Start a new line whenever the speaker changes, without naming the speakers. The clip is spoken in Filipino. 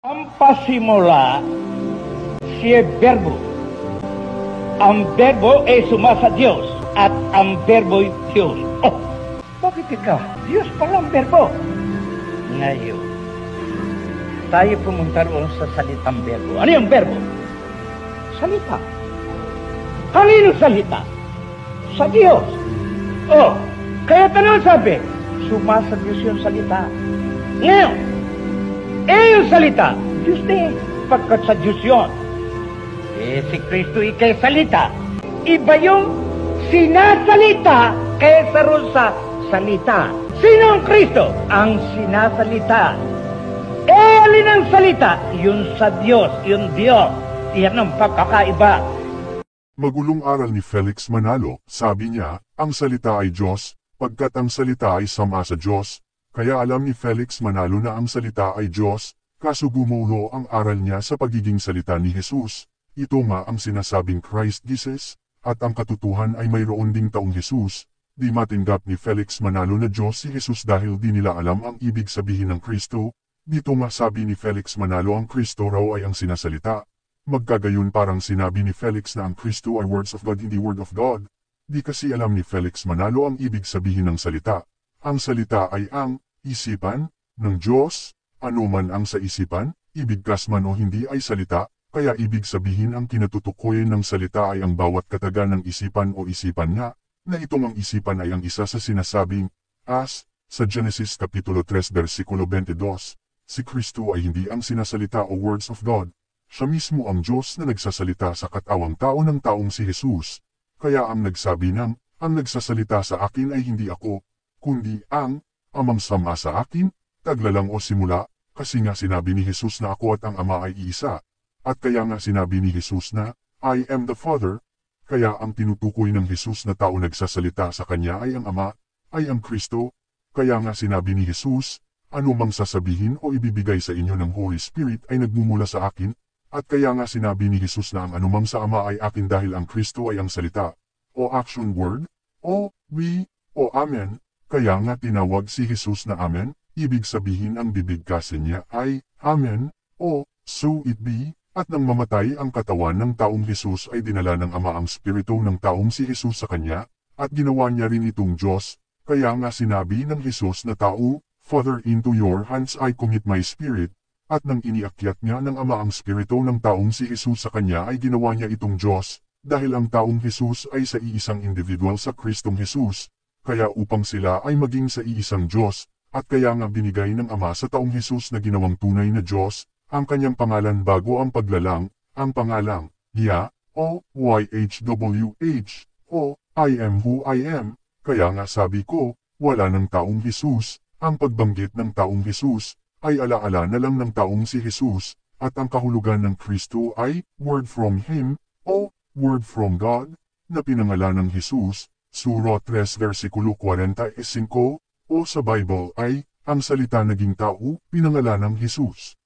Ang pasimula, siya Berbo. Ang Berbo ay sumasa Diyos at ang Berbo ay Diyos. Oh, bakit ikaw? Diyos pala ang Berbo. Ngayon, tayo pumunta roon sa salitang Berbo. Ano yung Berbo? Salita. Kanino salita? Sa Diyos. Oh, kaya tanong sabi, sumasa Diyos yung salita. Ngayon, yung salita, Diyos din, pagkat sa Diyos yun. Si Kristo ikay salita. Iba yung sinasalita kaysa ron sa salita. Sino ang Kristo? Ang sinasalita. Alin ang salita? Yun sa Diyos, yun Diyos. Yan ang pagkakaiba.
Magulong aral ni Felix Manalo, sabi niya, ang salita ay Diyos, pagkat ang salita ay sama sa Diyos. Kaya alam ni Felix Manalo na ang salita ay Diyos, kaso gumuho ang aral niya sa pagiging salita ni Jesus. Ito nga ang sinasabing Christ Jesus, at ang katotohan ay mayroon ding taong Jesus. Di matinggap ni Felix Manalo na Diyos si Jesus dahil di nila alam ang ibig sabihin ng Kristo. Dito nga sabi ni Felix Manalo ang Kristo raw ay ang sinasalita. Magkagayon parang sinabi ni Felix na ang Kristo ay words of God hindi word of God. Di kasi alam ni Felix Manalo ang ibig sabihin ng salita. Ang salita ay ang isipan ng Diyos. Ano man ang sa isipan, ibigkas man o hindi ay salita, kaya ibig sabihin ang kinatutukoy ng salita ay ang bawat kataga ng isipan o isipan nga, na itong ang isipan ay ang isa sa sinasabing, as, sa Genesis Kapitulo 3 versikulo 22, si Kristo ay hindi ang sinasalita o words of God. Siya mismo ang Diyos na nagsasalita sa katawang tao ng taong si Jesus. Kaya ang nagsabi ng, ang nagsasalita sa akin ay hindi ako, kundi ang amang sama sa akin, taglalang o simula, kasi nga sinabi ni Jesus na ako at ang Ama ay iisa. At kaya nga sinabi ni Jesus na, I am the Father, kaya ang tinutukoy ng Jesus na tao nagsasalita sa kanya ay ang Ama, ay ang Kristo. Kaya nga sinabi ni Jesus, anumang sasabihin o ibibigay sa inyo ng Holy Spirit ay nagmumula sa akin. At kaya nga sinabi ni Jesus na ang anumang sa Ama ay akin dahil ang Kristo ay ang salita, o action word, o we, o amen. Kaya nga tinawag si Jesus na amen, ibig sabihin ang bibigkasin niya ay amen, o so it be, at nang mamatay ang katawan ng taong Jesus ay dinala ng Ama ang Espiritu ng taong si Jesus sa kanya, at ginawa niya rin itong Diyos. Kaya nga sinabi ng Jesus na tao, Father, into your hands I commit my spirit. At nang iniakyat niya ng Ama ang Espiritu ng taong si Jesus sa kanya ay ginawa niya itong Diyos, dahil ang taong Jesus ay sa iisang individual sa Kristong Jesus. Kaya upang sila ay maging sa iisang Diyos, at kaya nga binigay ng Ama sa taong Jesus na ginawang tunay na Diyos, ang kanyang pangalan bago ang paglalang, ang pangalang, Yah, o YHWH, o I am who I am. Kaya nga sabi ko, wala ng taong Jesus, ang pagbanggit ng taong Jesus, ay alaala na lang ng taong si Jesus, at ang kahulugan ng Kristo ay word from Him, o word from God, na pinangalan ng Jesus, Sura 3 versikulo 45, o sa Bible ay, ang salita naging tao, pinangalan ng Jesus.